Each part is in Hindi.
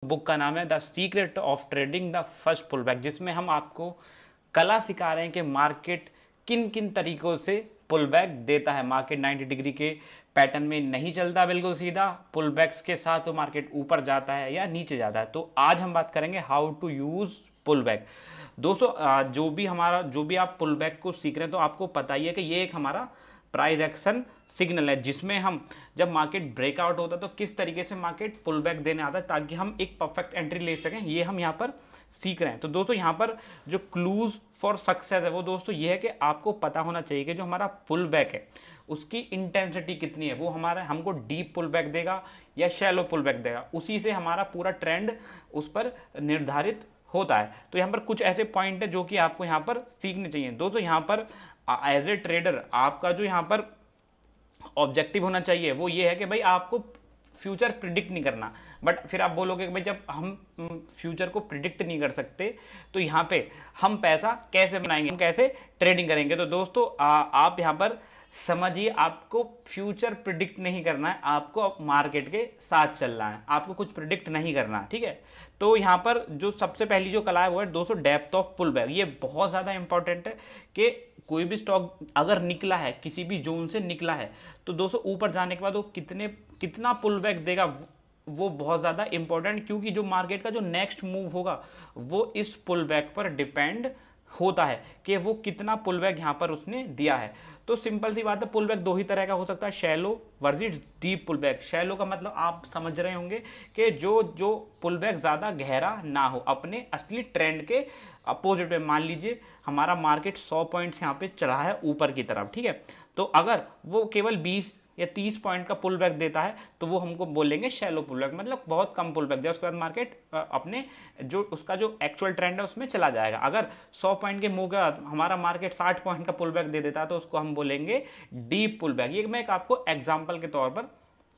बुक का नाम है the secret of trading the first pull back, जिसमें हम आपको कला सिखा रहे हैं कि मार्केट किन किन तरीकों से पुल बैक देता है। मार्केट 90 डिग्री के पैटर्न में नहीं चलता बिल्कुल सीधा, पुल बैक्स के साथ तो मार्केट ऊपर जाता है या नीचे जाता है। तो आज हम बात करेंगे how to use pull back. दोस्तों जो भी आप पुल बैक को सीख रहे हैं तो आपको पता ही है कि ये एक हमारा प्राइस एक्शन सिग्नल है, जिसमें हम जब मार्केट ब्रेकआउट होता है तो किस तरीके से मार्केट पुल बैक देने आता है ताकि हम एक परफेक्ट एंट्री ले सकें, ये हम यहाँ पर सीख रहे हैं। तो दोस्तों यहाँ पर जो क्लूज फॉर सक्सेस है वो दोस्तों ये है कि आपको पता होना चाहिए कि जो हमारा पुल बैक है उसकी इंटेंसिटी कितनी है, वो हमारा हमको डीप पुल बैक देगा या शैलो पुल बैक देगा, उसी से हमारा पूरा ट्रेंड उस पर निर्धारित होता है। तो यहाँ पर कुछ ऐसे पॉइंट है जो कि आपको यहाँ पर सीखने चाहिए। दोस्तों यहाँ पर एज ए ट्रेडर आपका जो यहाँ पर ऑब्जेक्टिव होना चाहिए वो ये है कि भाई आपको फ्यूचर प्रिडिक्ट नहीं करना। बट फिर आप बोलोगे कि भाई जब हम फ्यूचर को प्रिडिक्ट नहीं कर सकते तो यहाँ पे हम पैसा कैसे बनाएंगे, हम कैसे ट्रेडिंग करेंगे। तो दोस्तों आप यहाँ पर समझिए, आपको फ्यूचर प्रिडिक्ट नहीं करना है, आपको मार्केट के साथ चलना है, आपको कुछ प्रिडिक्ट नहीं करना, ठीक है। तो यहाँ पर जो सबसे पहली जो कला है वो है दोस्तों डेप्थ ऑफ पुल बैक। ये बहुत ज़्यादा इंपॉर्टेंट है कि कोई भी स्टॉक अगर निकला है, किसी भी जोन से निकला है, तो दोस्तों ऊपर जाने के बाद वो कितना पुल बैक देगा वो बहुत ज़्यादा इंपॉर्टेंट, क्योंकि जो मार्केट का जो नेक्स्ट मूव होगा वो इस पुल बैक पर डिपेंड होता है कि वो कितना पुल बैक यहाँ पर उसने दिया है। तो सिंपल सी बात है, पुल बैक दो ही तरह का हो सकता है, shallow versus deep pull back. Shallow का मतलब आप समझ रहे होंगे कि जो जो पुल बैक ज़्यादा गहरा ना हो, अपने असली ट्रेंड के अपोजिट में। मान लीजिए हमारा मार्केट 100 पॉइंट्स यहाँ पे चला है ऊपर की तरफ, ठीक है, तो अगर वो केवल 20 या 30 पॉइंट का पुल बैक देता है तो वो हमको बोलेंगे शैलो पुल बैक, मतलब बहुत कम पुल बैक दिया, उसके बाद मार्केट अपने जो उसका जो एक्चुअल ट्रेंड है उसमें चला जाएगा। अगर 100 पॉइंट के मूव के बाद हमारा मार्केट 60 पॉइंट का पुल बैक दे देता है तो उसको हम बोलेंगे डीप पुल बैक। ये मैं एक आपको एग्जाम्पल के तौर पर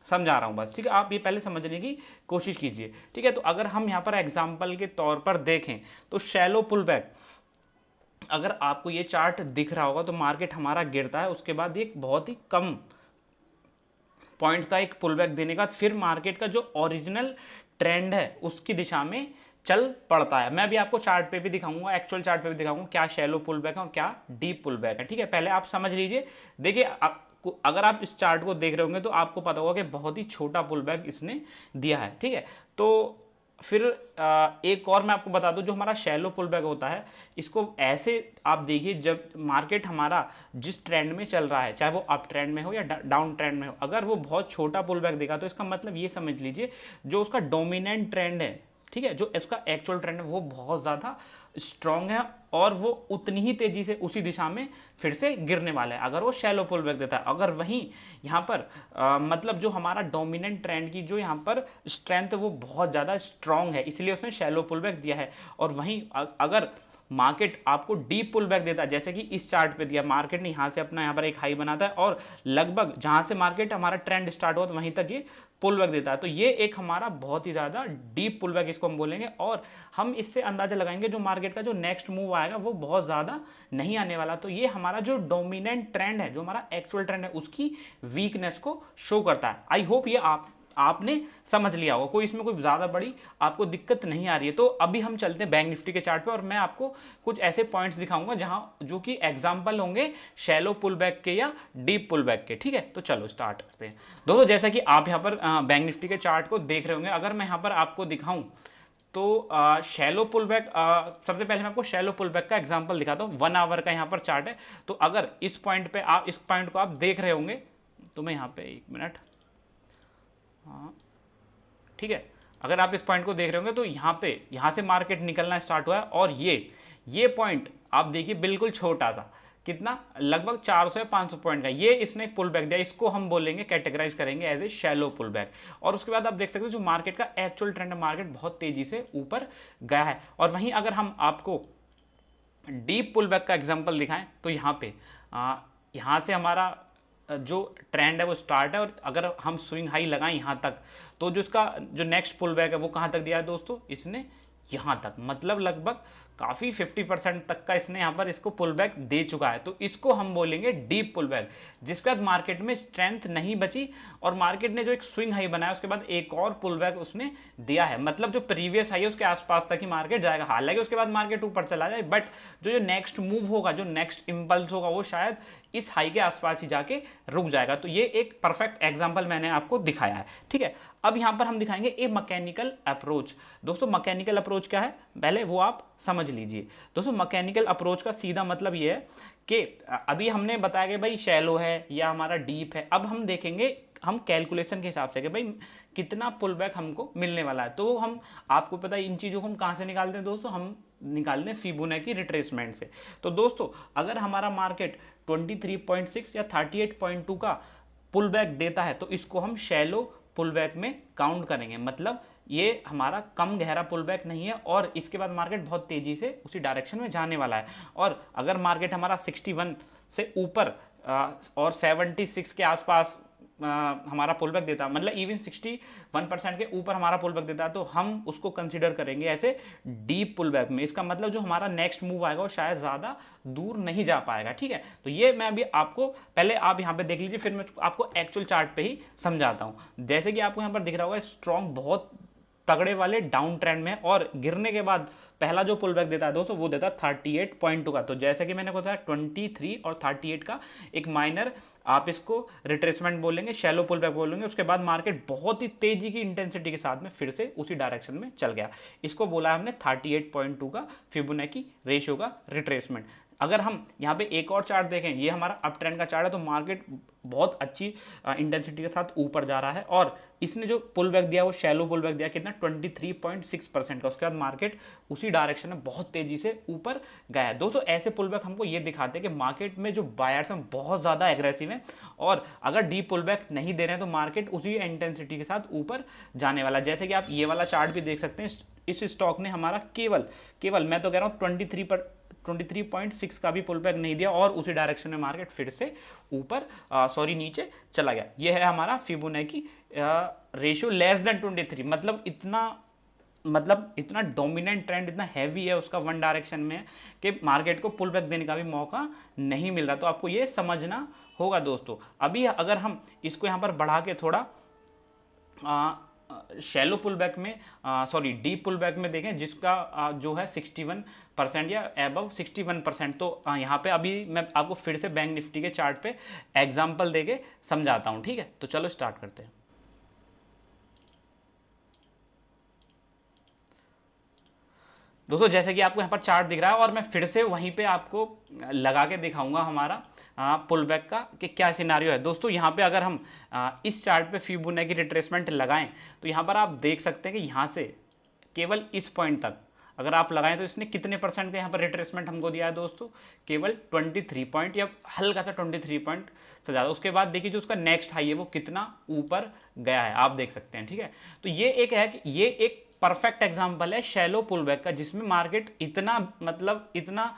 समझा रहा हूं बस, ठीक है, आप ये पहले समझने की कोशिश कीजिए, ठीक है। तो अगर हम यहाँ पर एग्जाम्पल के तौर पर देखें तो शैलो पुल बैक, अगर आपको ये चार्ट दिख रहा होगा तो मार्केट हमारा गिरता है, उसके बाद एक बहुत ही कम पॉइंट्स का एक पुल बैक देने का फिर मार्केट का जो ओरिजिनल ट्रेंड है उसकी दिशा में चल पड़ता है। मैं भी आपको चार्ट पे भी दिखाऊंगा, एक्चुअल चार्ट पे भी दिखाऊंगा क्या शैलो पुल बैक है और क्या डीप पुल बैक है, ठीक है। पहले आप समझ लीजिए, देखिए अगर आप इस चार्ट को देख रहे होंगे तो आपको पता होगा कि बहुत ही छोटा पुल बैक इसने दिया है, ठीक है। तो फिर एक और मैं आपको बता दूं, जो हमारा शैलो पुल बैक होता है इसको ऐसे आप देखिए, जब मार्केट हमारा जिस ट्रेंड में चल रहा है, चाहे वो अप ट्रेंड में हो या डाउन ट्रेंड में हो, अगर वो बहुत छोटा पुल बैक देगा तो इसका मतलब ये समझ लीजिए जो उसका डोमिनेंट ट्रेंड है, ठीक है, जो इसका एक्चुअल ट्रेंड है वो बहुत ज़्यादा स्ट्रांग है और वो उतनी ही तेजी से उसी दिशा में फिर से गिरने वाला है अगर वो शैलो पुल बैक देता है। अगर वहीं यहाँ पर मतलब जो हमारा डोमिनेंट ट्रेंड की जो यहाँ पर स्ट्रेंथ है वो बहुत ज़्यादा स्ट्रांग है, इसलिए उसने शैलो पुल बैक दिया है। और वहीं अगर मार्केट आपको डीप पुल बैक देता है, जैसे कि इस चार्ट पे दिया, मार्केट ने यहाँ से अपना यहाँ पर एक हाई बनाता है और लगभग जहाँ से मार्केट हमारा ट्रेंड स्टार्ट हुआ तो वहीं तक ये पुल बैक देता है, तो ये एक हमारा बहुत ही ज़्यादा डीप पुल बैक इसको हम बोलेंगे। और हम इससे अंदाजा लगाएंगे जो मार्केट का जो नेक्स्ट मूव आएगा वो बहुत ज़्यादा नहीं आने वाला। तो ये हमारा जो डोमिनेंट ट्रेंड है, जो हमारा एक्चुअल ट्रेंड है, उसकी वीकनेस को शो करता है। आई होप ये आपने समझ लिया होगा, कोई इसमें कोई ज़्यादा बड़ी आपको दिक्कत नहीं आ रही है। तो अभी हम चलते हैं बैंक निफ्टी के चार्ट पे और मैं आपको कुछ ऐसे पॉइंट्स दिखाऊंगा जहां जो कि एग्जांपल होंगे शैलो पुल बैक के या डीप पुल बैक के, ठीक है। तो चलो स्टार्ट करते हैं दोस्तों। जैसा कि आप यहाँ पर बैंक निफ्टी के चार्ट को देख रहे होंगे, अगर मैं यहाँ पर आपको दिखाऊं तो शैलो पुल बैक, सबसे पहले मैं आपको शैलो पुल बैक का एग्जांपल दिखाता हूँ। 1 आवर का यहाँ पर चार्ट है, तो अगर इस पॉइंट पे आप इस पॉइंट को आप देख रहे होंगे तो मैं यहाँ पे 1 मिनट, हाँ ठीक है, अगर आप इस पॉइंट को देख रहे होंगे तो यहाँ से मार्केट निकलना स्टार्ट हुआ है और ये पॉइंट आप देखिए बिल्कुल छोटा सा, कितना, लगभग 400 या 500 पॉइंट का, ये इसने पुल बैक दिया, इसको हम बोलेंगे, कैटेगराइज करेंगे as a shallow pull back. और उसके बाद आप देख सकते हो जो मार्केट का एक्चुअल ट्रेंड है, मार्केट बहुत तेजी से ऊपर गया है। और वहीं अगर हम आपको डीप पुल बैक का एग्जाम्पल दिखाएं तो यहाँ से हमारा जो ट्रेंड है वो स्टार्ट है और अगर हम स्विंग हाई लगाएं यहाँ तक तो जो इसका जो नेक्स्ट पुल बैक है वो कहाँ तक दिया है दोस्तों, इसने यहाँ तक, मतलब लगभग काफ़ी 50% तक का इसने यहाँ पर इसको पुल बैक दे चुका है। तो इसको हम बोलेंगे डीप पुल बैक, जिसके बाद मार्केट में स्ट्रेंथ नहीं बची और मार्केट ने जो एक स्विंग हाई बनाया उसके बाद एक और पुल बैक उसने दिया है, मतलब जो प्रीवियस हाई है उसके आसपास तक ही मार्केट जाएगा। हालांकि उसके बाद मार्केट ऊपर चला जाए, बट जो नेक्स्ट मूव होगा, जो नेक्स्ट इंपल्स होगा, वो शायद इस हाई के आसपास ही जाके रुक जाएगा। तो ये एक परफेक्ट एग्जांपल मैंने आपको दिखाया है, ठीक है। अब यहां पर हम दिखाएंगे ए मैकेनिकल अप्रोच। दोस्तों मैकेनिकल अप्रोच क्या है, पहले वो आप समझ लीजिए। दोस्तों मैकेनिकल अप्रोच का सीधा मतलब ये है कि अभी हमने बताया कि भाई शैलो है या हमारा डीप है, अब हम देखेंगे हम कैलकुलेशन के हिसाब से कि भाई कितना पुल बैक हमको मिलने वाला है। तो हम, आपको पता है इन चीज़ों को हम कहाँ से निकालते हैं दोस्तों, हम निकालते हैं फिबोनाची रिट्रेसमेंट से। तो दोस्तों अगर हमारा मार्केट 23.6 या 38.2 का पुल बैक देता है तो इसको हम शैलो पुल बैक में काउंट करेंगे, मतलब ये हमारा कम गहरा पुल बैक नहीं है और इसके बाद मार्केट बहुत तेजी से उसी डायरेक्शन में जाने वाला है। और अगर मार्केट हमारा 61 से ऊपर और 76 के आसपास हमारा पुल बैक देता है, मतलब इवन 61% के ऊपर हमारा पुल बैक देता है, तो हम उसको कंसीडर करेंगे ऐसे डीप पुल बैक में। इसका मतलब जो हमारा नेक्स्ट मूव आएगा वो शायद ज़्यादा दूर नहीं जा पाएगा, ठीक है। तो ये मैं अभी आपको, पहले आप यहाँ पे देख लीजिए, फिर मैं आपको एक्चुअल चार्ट पे ही समझाता हूँ। जैसे कि आपको यहाँ पर दिख रहा होगा स्ट्रॉन्ग बहुत तगड़े वाले डाउन ट्रेंड में, और गिरने के बाद पहला जो पुल बैक देता है दोस्तों वो देता है 38.2 का। तो जैसे कि मैंने बताया 23 और 38 का एक माइनर, आप इसको रिट्रेसमेंट बोलेंगे, शैलो पुल बैक बोलेंगे। उसके बाद मार्केट बहुत ही तेजी की इंटेंसिटी के साथ में फिर से उसी डायरेक्शन में चल गया। इसको बोला हमने 38.2 का फिबोनाची रेशियो का रिट्रेसमेंट। अगर हम यहाँ पे एक और चार्ट देखें, ये हमारा अप ट्रेंड का चार्ट है, तो मार्केट बहुत अच्छी इंटेंसिटी के साथ ऊपर जा रहा है और इसने जो पुल बैक दिया वो शैलो पुल बैक दिया कितना 23.6% का। उसके बाद मार्केट उसी डायरेक्शन में बहुत तेजी से ऊपर गया है। दोस्तों ऐसे पुल बैक हमको ये दिखाते हैं कि मार्केट में जो बायर्स हैं बहुत ज़्यादा एग्रेसिव हैं और अगर डीप पुल बैक नहीं दे रहे हैं तो मार्केट उसी इंटेंसिटी के साथ ऊपर जाने वाला है। जैसे कि आप ये वाला चार्ट भी देख सकते हैं, इस स्टॉक ने हमारा केवल मैं तो कह रहा हूँ 23.6 का भी पुल बैक नहीं दिया और उसी डायरेक्शन में मार्केट फिर से ऊपर नीचे चला गया। ये है हमारा फिबोनाची रेशियो लेस देन 23, मतलब इतना डोमिनेंट ट्रेंड, इतना हैवी है उसका वन डायरेक्शन में कि मार्केट को पुल बैक देने का भी मौका नहीं मिल रहा। तो आपको ये समझना होगा दोस्तों। अभी अगर हम इसको यहाँ पर बढ़ा के थोड़ा शैलो पुल बैक में डीप पुल बैक में देखें, जिसका जो है 61% या अबव 61%, तो यहाँ पे अभी मैं आपको फिर से बैंक निफ्टी के चार्ट पे एग्जांपल देके समझाता हूँ, ठीक है। तो चलो स्टार्ट करते हैं। दोस्तों जैसे कि आपको यहाँ पर चार्ट दिख रहा है और मैं फिर से वहीं पे आपको लगा के दिखाऊंगा हमारा पुल बैक का कि क्या सिनारियो है। दोस्तों यहाँ पे अगर हम इस चार्ट पे फिबोनाची रिट्रेसमेंट लगाएं तो यहाँ पर आप देख सकते हैं कि यहाँ से केवल इस पॉइंट तक अगर आप लगाएं तो इसने कितने परसेंट का यहाँ पर रिट्रेसमेंट हमको दिया है दोस्तों, केवल 23 पॉइंट या हल्का सा 23 पॉइंट से ज़्यादा। उसके बाद देखिए जो उसका नेक्स्ट हाई है वो कितना ऊपर गया है, आप देख सकते हैं, ठीक है। तो ये एक है कि ये एक परफेक्ट एग्जाम्पल है शैलो पुल बैक का, जिसमें मार्केट इतना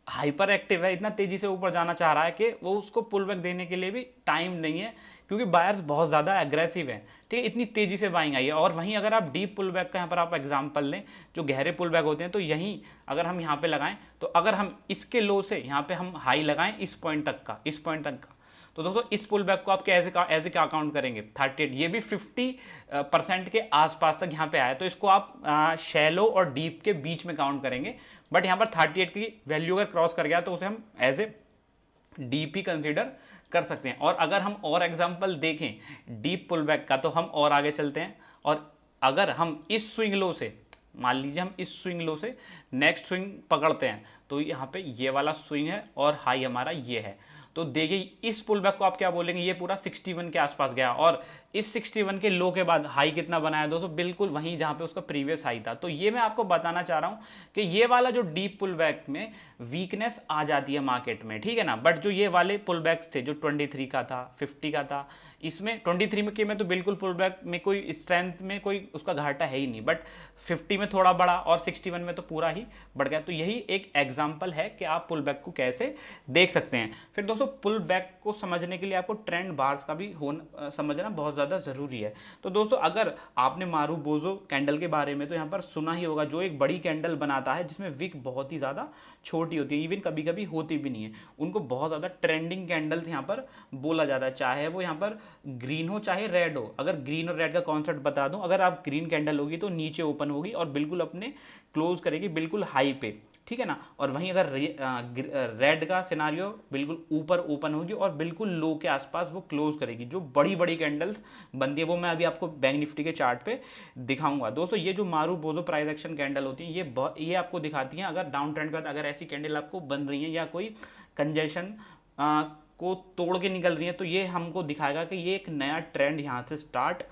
हाइपर एक्टिव है, इतना तेजी से ऊपर जाना चाह रहा है कि वो उसको पुल बैक देने के लिए भी टाइम नहीं है, क्योंकि बायर्स बहुत ज़्यादा एग्रेसिव हैं, ठीक है। इतनी तेजी से बाइंग आई है। और वहीं अगर आप डीप पुल बैक का यहाँ पर आप एग्जांपल लें, जो गहरे पुल बैक होते हैं, तो यहीं अगर हम यहाँ पे लगाएं तो अगर हम इसके लो से यहाँ पे हम हाई लगाएं इस पॉइंट तक का, तो दोस्तों इस पुल बैक को आप ऐसे क्या काउंट करेंगे 38, ये भी 50% के आसपास तक यहाँ पे आया, तो इसको आप शैलो और डीप के बीच में काउंट करेंगे। बट यहाँ पर 38 की वैल्यू अगर क्रॉस कर गया तो उसे हम एज ए डीप ही कंसिडर कर सकते हैं। और अगर हम और एग्जांपल देखें डीप पुल बैक का तो हम और आगे चलते हैं, और अगर हम इस स्विंग लो से, मान लीजिए हम इस स्विंग लो से नेक्स्ट स्विंग पकड़ते हैं, तो यहाँ पे ये वाला स्विंग है और हाई हमारा ये है, तो देखिए इस पुल बैक को आप क्या बोलेंगे, ये पूरा 61 के आसपास गया और इस 61 के लो के बाद हाई कितना बनाया दोस्तों, बिल्कुल वहीं जहाँ पे उसका प्रीवियस हाई था। तो ये मैं आपको बताना चाह रहा हूँ कि ये वाला जो डीप पुल बैक में वीकनेस आ जाती है मार्केट में, ठीक है ना। बट जो ये वाले पुल बैक्स थे जो 23 का था, 50 का था, इसमें 23 में तो बिल्कुल पुल बैक में कोई स्ट्रेंथ में कोई उसका घाटा है ही नहीं, बट 50 में थोड़ा बढ़ा और 61 में तो पूरा ही बढ़ गया। तो यही एक एग्जाम्पल है कि आप पुल बैक को कैसे देख सकते हैं। फिर दोस्तों पुल बैक को समझने के लिए आपको ट्रेंड बार्स का भी समझना बहुत ज़्यादा ज़रूरी है। तो दोस्तों अगर आपने मारुबोज़ो कैंडल के बारे में तो यहाँ पर सुना ही होगा, जो एक बड़ी कैंडल बनाता है जिसमें विक बहुत ही ज़्यादा छोटी होती है, इवन कभी कभी होती भी नहीं है, उनको बहुत ज़्यादा ट्रेंडिंग कैंडल्स यहाँ पर बोला जाता है, चाहे वो यहाँ पर ग्रीन हो चाहे रेड हो। अगर ग्रीन और रेड का कॉन्सेप्ट बता दूं, अगर आप ग्रीन कैंडल होगी तो नीचे ओपन होगी और बिल्कुल अपने क्लोज करेगी बिल्कुल हाई पे, ठीक है ना। और वहीं अगर रेड का सिनारियो बिल्कुल ऊपर ओपन होगी और बिल्कुल लो के आसपास वो क्लोज करेगी। जो बड़ी बड़ी कैंडल्स बनती है वो मैं अभी आपको बैंक निफ्टी के चार्ट पे दिखाऊंगा। दोस्तों ये जो मारुबोज़ो प्राइस एक्शन कैंडल होती है ये आपको दिखाती हैं अगर डाउन ट्रेंड के बाद अगर ऐसी कैंडल आपको बन रही है या कोई कंजेशन को तोड़ के निकल रही है, तो ये हमको दिखाएगा कि ये एक नया ट्रेंड यहाँ से स्टार्ट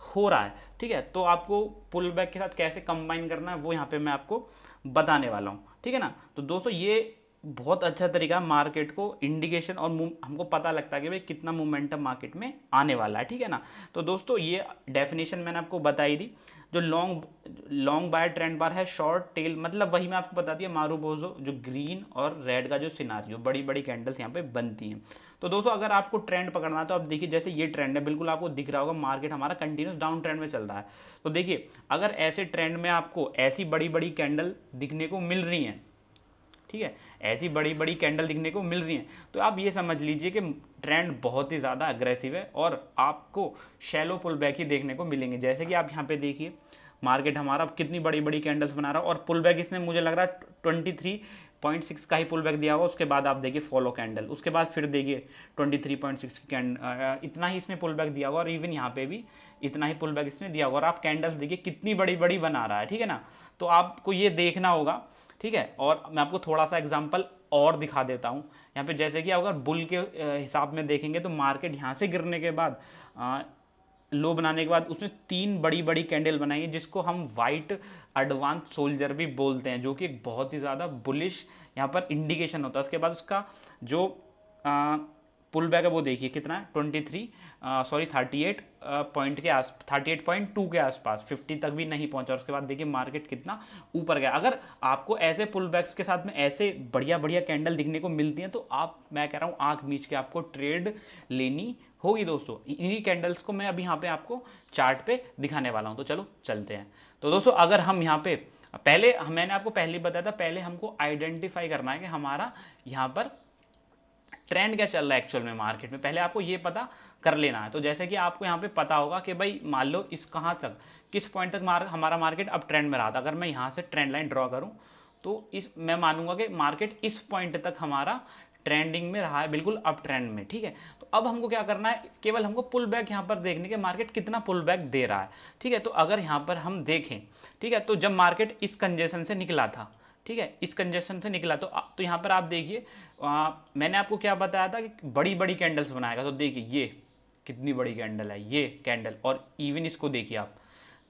हो रहा है, ठीक है। तो आपको पुल बैक के साथ कैसे कंबाइन करना है वो यहाँ पे मैं आपको बताने वाला हूँ, ठीक है ना। तो दोस्तों ये बहुत अच्छा तरीका मार्केट को इंडिकेशन और हमको पता लगता है कि भाई कितना मोमेंटम मार्केट में आने वाला है, ठीक है ना। तो दोस्तों ये डेफिनेशन मैंने आपको बताई दी। जो लॉन्ग बाय ट्रेंड बार है, शॉर्ट टेल मतलब वही मैं आपको बताती है मारुबोज़ो, जो ग्रीन और रेड का जो सिनारियो बड़ी बड़ी कैंडल्स यहाँ पे बनती हैं। तो दोस्तों अगर आपको ट्रेंड पकड़ना है तो आप देखिए जैसे ये ट्रेंड है, बिल्कुल आपको दिख रहा होगा मार्केट हमारा कंटिन्यूस डाउन ट्रेंड में चल रहा है। तो देखिए अगर ऐसे ट्रेंड में आपको ऐसी बड़ी बड़ी कैंडल दिखने को मिल रही हैं, ठीक है, ऐसी बड़ी बड़ी कैंडल दिखने को मिल रही हैं, तो आप ये समझ लीजिए कि ट्रेंड बहुत ही ज़्यादा अग्रेसिव है और आपको शैलो पुल बैक ही देखने को मिलेंगे। जैसे कि आप यहाँ पे देखिए मार्केट हमारा कितनी बड़ी बड़ी कैंडल्स बना रहा है और पुल बैक इसने मुझे लग रहा है 23.6 का ही पुल बैक दिया होगा। उसके बाद आप देखिए फॉलो कैंडल, उसके बाद फिर देखिए 23.6 की इतना ही इसने पुल बैक दिया होगा और इवन यहाँ पे भी इतना ही पुल बैक इसने दिया होगा। और आप कैंडल्स देखिए कितनी बड़ी बड़ी बना रहा है, ठीक है ना। तो आपको ये देखना होगा, ठीक है। और मैं आपको थोड़ा सा एग्जांपल और दिखा देता हूँ यहाँ पे। जैसे कि अगर बुल के हिसाब में देखेंगे तो मार्केट यहाँ से गिरने के बाद लो बनाने के बाद उसने 3 बड़ी बड़ी कैंडल बनाई है, जिसको हम वाइट एडवांस सोल्जर भी बोलते हैं, जो कि एक बहुत ही ज़्यादा बुलिश यहाँ पर इंडिकेशन होता है। उसके बाद उसका जो पुल बैक है वो देखिए कितना है 38 पॉइंट के 38.2 के आसपास, 50 तक भी नहीं पहुंचा। उसके बाद देखिए मार्केट कितना ऊपर गया। अगर आपको ऐसे पुल बैक्स के साथ में ऐसे बढ़िया बढ़िया कैंडल दिखने को मिलती हैं तो आप, मैं कह रहा हूँ, आंख मीच के आपको ट्रेड लेनी होगी दोस्तों। इन्हीं कैंडल्स को मैं अभी यहाँ पे आपको चार्ट पे दिखाने वाला हूँ। तो चलो चलते हैं। तो दोस्तों अगर हम यहाँ पे पहले, मैंने आपको पहले बताया था, पहले हमको आइडेंटिफाई करना है कि हमारा यहाँ पर ट्रेंड क्या चल रहा है एक्चुअल में मार्केट में, पहले आपको ये पता कर लेना है। तो जैसे कि आपको यहाँ पे पता होगा कि भाई मान लो इस कहाँ तक, किस पॉइंट तक हमारा मार्केट अब ट्रेंड में रहा था। अगर मैं यहाँ से ट्रेंड लाइन ड्रॉ करूँ तो मैं मानूंगा कि मार्केट इस पॉइंट तक हमारा ट्रेंडिंग में रहा है, बिल्कुल अप ट्रेंड में, ठीक है। तो अब हमको क्या करना है, केवल हमको पुल बैक यहाँ पर देखने के मार्केट कितना पुल बैक दे रहा है, ठीक है। तो अगर यहाँ पर हम देखें, ठीक है, तो जब मार्केट इस कंजेशन से निकला था, ठीक है, इस कंजेशन से निकला तो यहाँ पर आप देखिए मैंने आपको क्या बताया था कि बड़ी बड़ी कैंडल्स बनाएगा। तो देखिए ये कितनी बड़ी कैंडल है ये कैंडल, और इवन इसको देखिए आप,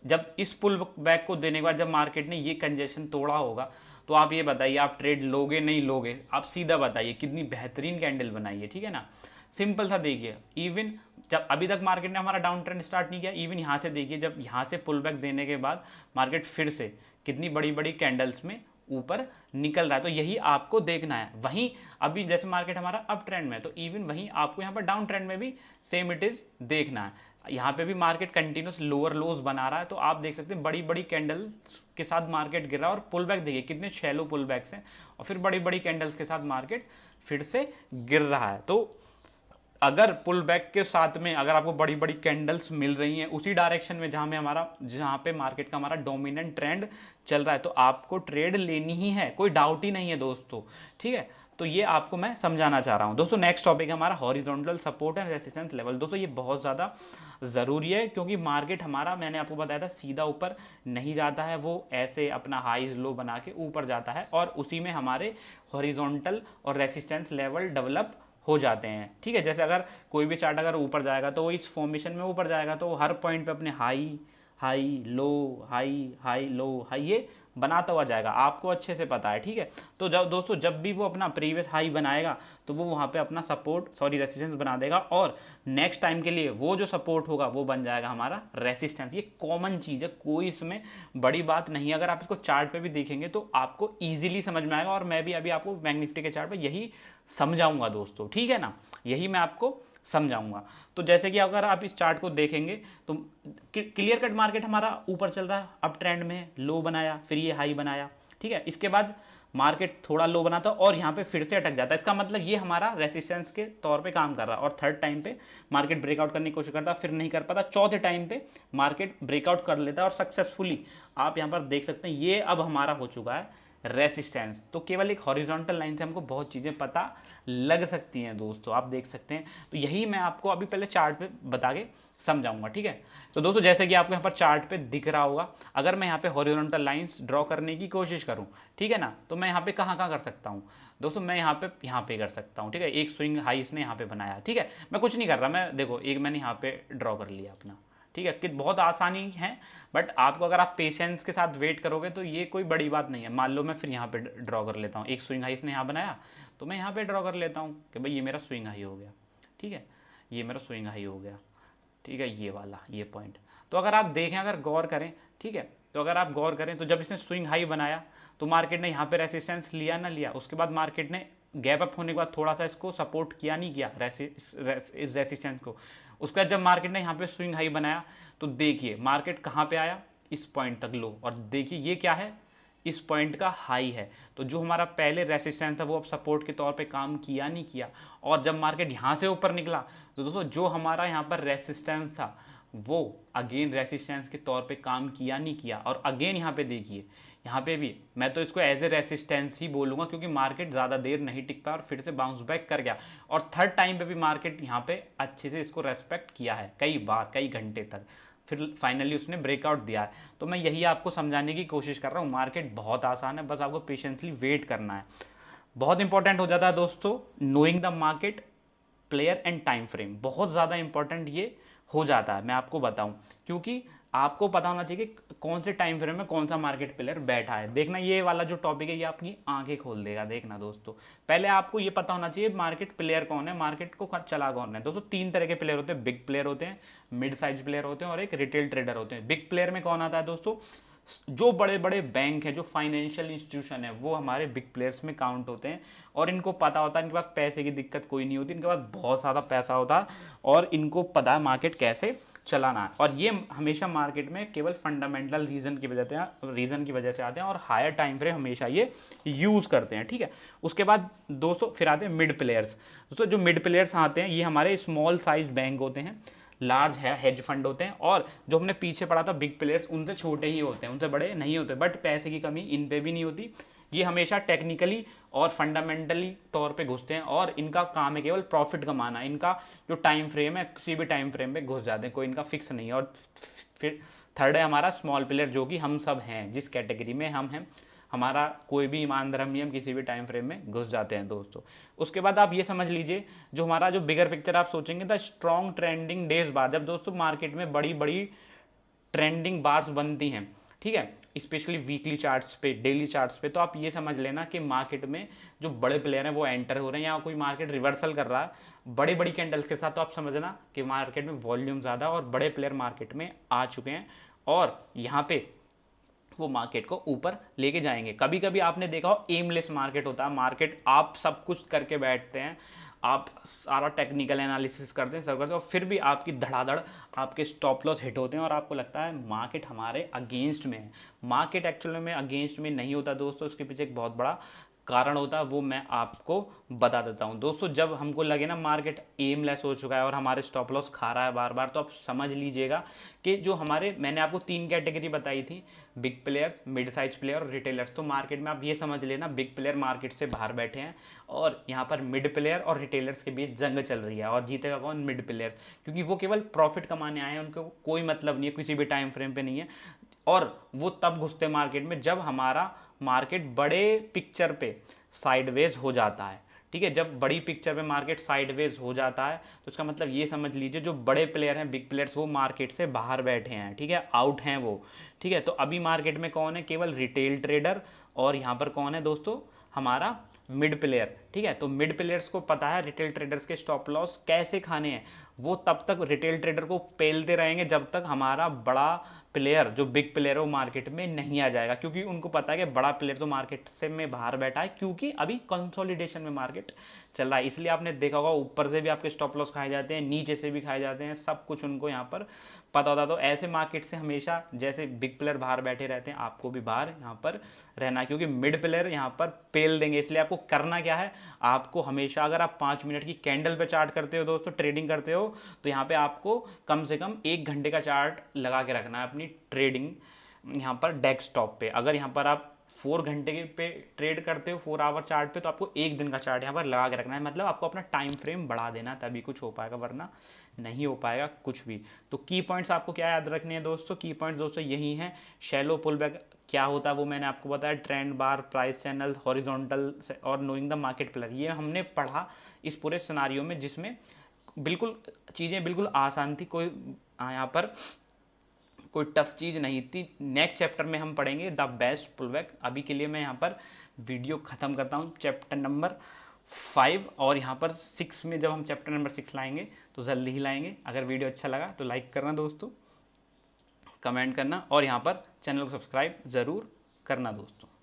जब इस पुल बैक को देने के बाद जब मार्केट ने ये कंजेशन तोड़ा होगा तो आप ये बताइए आप ट्रेड लोगे नहीं लोगे, आप सीधा बताइए। कितनी बेहतरीन कैंडल बनाई है, ठीक है ना। सिंपल सा देखिए, इवन जब अभी तक मार्केट ने हमारा डाउन ट्रेंड स्टार्ट नहीं किया, इवन यहाँ से देखिए जब यहाँ से पुल बैक देने के बाद मार्केट फिर से कितनी बड़ी बड़ी कैंडल्स में ऊपर निकल रहा है। तो यही आपको देखना है। वहीं अभी जैसे मार्केट हमारा अप ट्रेंड में, तो इवन वहीं आपको यहाँ पर डाउन ट्रेंड में भी सेम इट इज देखना है। यहाँ पे भी मार्केट कंटिन्यूस लोअर लोज बना रहा है, तो आप देख सकते हैं बड़ी बड़ी कैंडल्स के साथ मार्केट गिर रहा है और पुल बैक देखिए कितने शैलो पुल बैक्स हैं, और फिर बड़ी बड़ी कैंडल्स के साथ मार्केट फिर से गिर रहा है। तो अगर पुल बैक के साथ में अगर आपको बड़ी बड़ी कैंडल्स मिल रही हैं उसी डायरेक्शन में जहां पे मार्केट का हमारा डोमिनेंट ट्रेंड चल रहा है, तो आपको ट्रेड लेनी ही है, कोई डाउट ही नहीं है दोस्तों, ठीक है। तो ये आपको मैं समझाना चाह रहा हूं दोस्तों। नेक्स्ट टॉपिक है हमारा horizontal support and resistance level. दोस्तों ये बहुत ज़्यादा ज़रूरी है, क्योंकि मार्केट हमारा, मैंने आपको बताया था, सीधा ऊपर नहीं जाता है, वो ऐसे अपना हाईज लो बना के ऊपर जाता है और उसी में हमारे हॉरिजॉन्टल और रेजिस्टेंस लेवल डेवलप हो जाते हैं, ठीक है। जैसे अगर कोई भी चार्ट अगर ऊपर जाएगा तो वो इस फॉर्मेशन में ऊपर जाएगा, तो वो हर पॉइंट पे अपने high high low high high low high ये बनाता हुआ जाएगा, आपको अच्छे से पता है, ठीक है। तो जब दोस्तों जब भी वो अपना प्रीवियस हाई बनाएगा तो वो वहाँ पे अपना रेसिस्टेंस बना देगा, और नेक्स्ट टाइम के लिए वो जो सपोर्ट होगा वो बन जाएगा हमारा रेसिस्टेंस। ये कॉमन चीज़ है, कोई इसमें बड़ी बात नहीं है। अगर आप इसको चार्ट पे भी देखेंगे तो आपको ईजिली समझ में आएगा, और मैं भी अभी आपको बैंक निफ्टी के चार्ट पर यही समझाऊंगा दोस्तों, ठीक है ना। यही मैं आपको समझाऊंगा। तो जैसे कि अगर आप इस चार्ट को देखेंगे तो क्लियर कट मार्केट हमारा ऊपर चल रहा है, अप ट्रेंड में है, लो बनाया, फिर ये हाई बनाया, ठीक है। इसके बाद मार्केट थोड़ा लो बनाता और यहाँ पे फिर से अटक जाता है। इसका मतलब ये हमारा रेसिस्टेंस के तौर पे काम कर रहा है। और थर्ड टाइम पे मार्केट ब्रेकआउट करने की कोशिश करता, फिर नहीं कर पाता। चौथे टाइम पे मार्केट ब्रेकआउट कर लेता है और सक्सेसफुली आप यहाँ पर देख सकते हैं ये अब हमारा हो चुका है रेसिस्टेंस। तो केवल एक हॉरिजॉन्टल लाइन से हमको बहुत चीज़ें पता लग सकती हैं दोस्तों, आप देख सकते हैं। तो यही मैं आपको अभी पहले चार्ट पे बता के समझाऊंगा, ठीक है। तो दोस्तों जैसे कि आपको यहाँ पर चार्ट पे दिख रहा होगा, अगर मैं यहाँ पे हॉरिजॉन्टल लाइंस ड्रॉ करने की कोशिश करूँ, ठीक है ना, तो मैं यहाँ पे कहाँ कहाँ कर सकता हूँ दोस्तों, मैं यहाँ पे कर सकता हूँ, ठीक है। एक स्विंग हाई इसने यहाँ पे बनाया, ठीक है। मैं कुछ नहीं कर रहा, मैं देखो एक मैंने यहाँ पे ड्रॉ कर लिया अपना, ठीक है। कि बहुत आसानी है, बट आपको अगर आप पेशेंस के साथ वेट करोगे तो ये कोई बड़ी बात नहीं है। मान लो मैं फिर यहाँ पे ड्रॉ कर लेता हूँ, एक स्विंग हाई इसने यहाँ बनाया तो मैं यहाँ पे ड्रॉ कर लेता हूँ कि भाई ये मेरा स्विंग हाई हो गया, ठीक है, ये मेरा स्विंग हाई हो गया, ठीक है, ये वाला ये पॉइंट। तो अगर आप देखें, अगर गौर करें, ठीक है, तो अगर आप गौर करें तो जब इसने स्विंग हाई बनाया तो मार्केट ने यहाँ पे रेसिस्टेंस लिया ना लिया, उसके बाद मार्केट ने गैप अप होने के बाद थोड़ा सा इसको सपोर्ट किया नहीं किया इस रेसिस्टेंस को। उसके बाद जब मार्केट ने यहाँ पे स्विंग हाई बनाया तो देखिए मार्केट कहाँ पे आया, इस पॉइंट तक लो, और देखिए ये क्या है, इस पॉइंट का हाई है। तो जो हमारा पहले रेसिस्टेंस था वो अब सपोर्ट के तौर पे काम किया नहीं किया। और जब मार्केट यहाँ से ऊपर निकला तो दोस्तों जो हमारा यहाँ पर रेसिस्टेंस था वो अगेन रेसिस्टेंस के तौर पे काम किया नहीं किया। और अगेन यहाँ पे देखिए, यहाँ पे भी मैं तो इसको एज ए रेसिस्टेंस ही बोलूँगा, क्योंकि मार्केट ज़्यादा देर नहीं टिक पाया और फिर से बाउंस बैक कर गया। और थर्ड टाइम पे भी मार्केट यहाँ पे अच्छे से इसको रेस्पेक्ट किया है कई बार, कई घंटे तक, फिर फाइनली उसने ब्रेकआउट दिया है। तो मैं यही आपको समझाने की कोशिश कर रहा हूँ, मार्केट बहुत आसान है, बस आपको पेशेंसली वेट करना है। बहुत इंपॉर्टेंट हो जाता है दोस्तों knowing the market, player and time frame, बहुत ज़्यादा इंपॉर्टेंट ये हो जाता है। मैं आपको बताऊं, क्योंकि आपको पता होना चाहिए कि कौन से टाइम फ्रेम में कौन सा मार्केट प्लेयर बैठा है। देखना ये वाला जो टॉपिक है ये आपकी आंखें खोल देगा। देखना दोस्तों, पहले आपको ये पता होना चाहिए मार्केट प्लेयर कौन है, मार्केट को चला कौन है। दोस्तों तीन तरह के प्लेयर होते हैं, बिग प्लेयर होते हैं, मिड साइज प्लेयर होते हैं और एक रिटेल ट्रेडर होते हैं। बिग प्लेयर में कौन आता है दोस्तों, जो बड़े बड़े बैंक हैं, जो फाइनेंशियल इंस्टीट्यूशन है, वो हमारे बिग प्लेयर्स में काउंट होते हैं। और इनको पता होता है, इनके पास पैसे की दिक्कत कोई नहीं होती, इनके पास बहुत ज़्यादा पैसा होता है और इनको पता है मार्केट कैसे चलाना है। और ये हमेशा मार्केट में केवल फंडामेंटल रीज़न की वजह से आते हैं और हायर टाइम फ्रेम हमेशा ये यूज़ करते हैं, ठीक है। उसके बाद दोस्तों फिर आते हैं मिड प्लेयर्स। दोस्तों जो मिड प्लेयर्स आते हैं ये हमारे स्मॉल साइज बैंक होते हैं, लार्ज है हेज फंड होते हैं, और जो हमने पीछे पढ़ा था बिग प्लेयर्स उनसे छोटे ही होते हैं, उनसे बड़े नहीं होते, बट पैसे की कमी इन पे भी नहीं होती। ये हमेशा टेक्निकली और फंडामेंटली तौर पे घुसते हैं और इनका काम है केवल प्रॉफिट कमाना। इनका जो टाइम फ्रेम है किसी भी टाइम फ्रेम पे घुस जाते हैं, कोई इनका फिक्स नहीं है। और फिर थर्ड है हमारा स्मॉल प्लेयर, जो कि हम सब हैं, जिस कैटेगरी में हम हैं, हमारा कोई भी ईमान धर्म नहीं, हम किसी भी टाइम फ्रेम में घुस जाते हैं दोस्तों। उसके बाद आप ये समझ लीजिए, जो हमारा जो बिगर पिक्चर आप सोचेंगे द स्ट्रॉन्ग ट्रेंडिंग डेज बाद, जब दोस्तों मार्केट में बड़ी बड़ी ट्रेंडिंग बार्स बनती हैं, ठीक है, स्पेशली वीकली चार्ट्स पे, डेली चार्ट्स पे, तो आप ये समझ लेना कि मार्केट में जो बड़े प्लेयर हैं वो एंटर हो रहे हैं या कोई मार्केट रिवर्सल कर रहा है बड़ी बड़ी कैंडल्स के साथ। तो आप समझना कि मार्केट में वॉल्यूम ज़्यादा और बड़े प्लेयर मार्केट में आ चुके हैं और यहाँ पे वो मार्केट को ऊपर लेके जाएंगे। कभी कभी आपने देखा हो एमलेस मार्केट होता है, मार्केट आप सब कुछ करके बैठते हैं, आप सारा टेक्निकल एनालिसिस करते हैं, सब करते हैं, और फिर भी आपकी धड़ाधड़ आपके स्टॉप लॉस हिट होते हैं और आपको लगता है मार्केट हमारे अगेंस्ट में है। मार्केट एक्चुअली में अगेंस्ट में नहीं होता दोस्तों, उसके पीछे एक बहुत बड़ा कारण होता है, वो मैं आपको बता देता हूँ दोस्तों। जब हमको लगे ना मार्केट एमलेस हो चुका है और हमारे स्टॉप लॉस खा रहा है बार बार, तो आप समझ लीजिएगा कि जो हमारे, मैंने आपको तीन कैटेगरी बताई थी, big players, mid size player और रिटेलर्स। तो मार्केट में आप ये समझ लेना बिग प्लेयर मार्केट से बाहर बैठे हैं और यहाँ पर मिड प्लेयर और रिटेलर्स के बीच जंग चल रही है। और जीतेगा कौन, मिड प्लेयर्स, क्योंकि वो केवल प्रॉफिट कमाने आए हैं, उनको कोई मतलब नहीं है, किसी भी टाइम फ्रेम पे नहीं है। और वो तब घुसते मार्केट में जब हमारा मार्केट बड़े पिक्चर पे साइडवेज हो जाता है, ठीक है। जब बड़ी पिक्चर पे मार्केट साइडवेज हो जाता है तो उसका मतलब ये समझ लीजिए जो बड़े प्लेयर हैं, बिग प्लेयर्स, वो मार्केट से बाहर बैठे हैं, ठीक है, आउट हैं वो, ठीक है। तो अभी मार्केट में कौन है, केवल रिटेल ट्रेडर और यहाँ पर कौन है दोस्तों, हमारा मिड प्लेयर, ठीक है। तो मिड प्लेयर्स को पता है रिटेल ट्रेडर्स के स्टॉप लॉस कैसे खाने हैं, वो तब तक रिटेल ट्रेडर को पेलते रहेंगे जब तक हमारा बड़ा प्लेयर, जो बिग प्लेयर है, वो मार्केट में नहीं आ जाएगा, क्योंकि उनको पता है कि बड़ा प्लेयर तो मार्केट से में बाहर बैठा है, क्योंकि अभी कंसोलिडेशन में मार्केट चल रहा है। इसलिए आपने देखा होगा ऊपर से भी आपके स्टॉप लॉस खाए जाते हैं, नीचे से भी खाए जाते हैं, सब कुछ उनको यहाँ पर पता होता। तो ऐसे मार्केट से हमेशा जैसे बिग प्लेयर बाहर बैठे रहते हैं, आपको भी बाहर यहाँ पर रहना, क्योंकि मिड प्लेयर यहाँ पर पेल देंगे। इसलिए आपको करना क्या है, आपको हमेशा, अगर आप 5 मिनट की कैंडल पे चार्ट करते हो दोस्तों, ट्रेडिंग करते हो, तो यहाँ पे आपको कम से कम 1 घंटे का चार्ट लगा के रखना है अपनी ट्रेडिंग यहाँ पर डेस्कटॉप पे। अगर यहाँ पर आप 4 घंटे पे ट्रेड करते हो, 4 आवर चार्ट पे, तो आपको 1 दिन का चार्ट यहाँ पर लगा के रखना है। मतलब आपको अपना टाइम फ्रेम बढ़ा देना, तभी कुछ हो पाएगा, वरना नहीं हो पाएगा कुछ भी। तो की पॉइंट्स आपको क्या याद रखने हैं दोस्तों, की पॉइंट्स दोस्तों यही हैं। शैलो पुल बैक क्या होता है वो मैंने आपको बताया, ट्रेंड बार, प्राइस चैनल, हॉरिजॉन्टल और नोइंग द मार्केट प्लेयर, ये हमने पढ़ा इस पूरे सिनारियो में, जिसमें बिल्कुल चीज़ें बिल्कुल आसान थी, कोई यहाँ पर कोई टफ चीज़ नहीं थी। नेक्स्ट चैप्टर में हम पढ़ेंगे द बेस्ट पुलबैक। अभी के लिए मैं यहाँ पर वीडियो ख़त्म करता हूँ, चैप्टर नंबर 5, और यहाँ पर 6 में जब हम चैप्टर नंबर 6 लाएंगे तो जल्दी ही लाएंगे। अगर वीडियो अच्छा लगा तो लाइक करना दोस्तों, कमेंट करना, और यहाँ पर चैनल को सब्सक्राइब ज़रूर करना दोस्तों।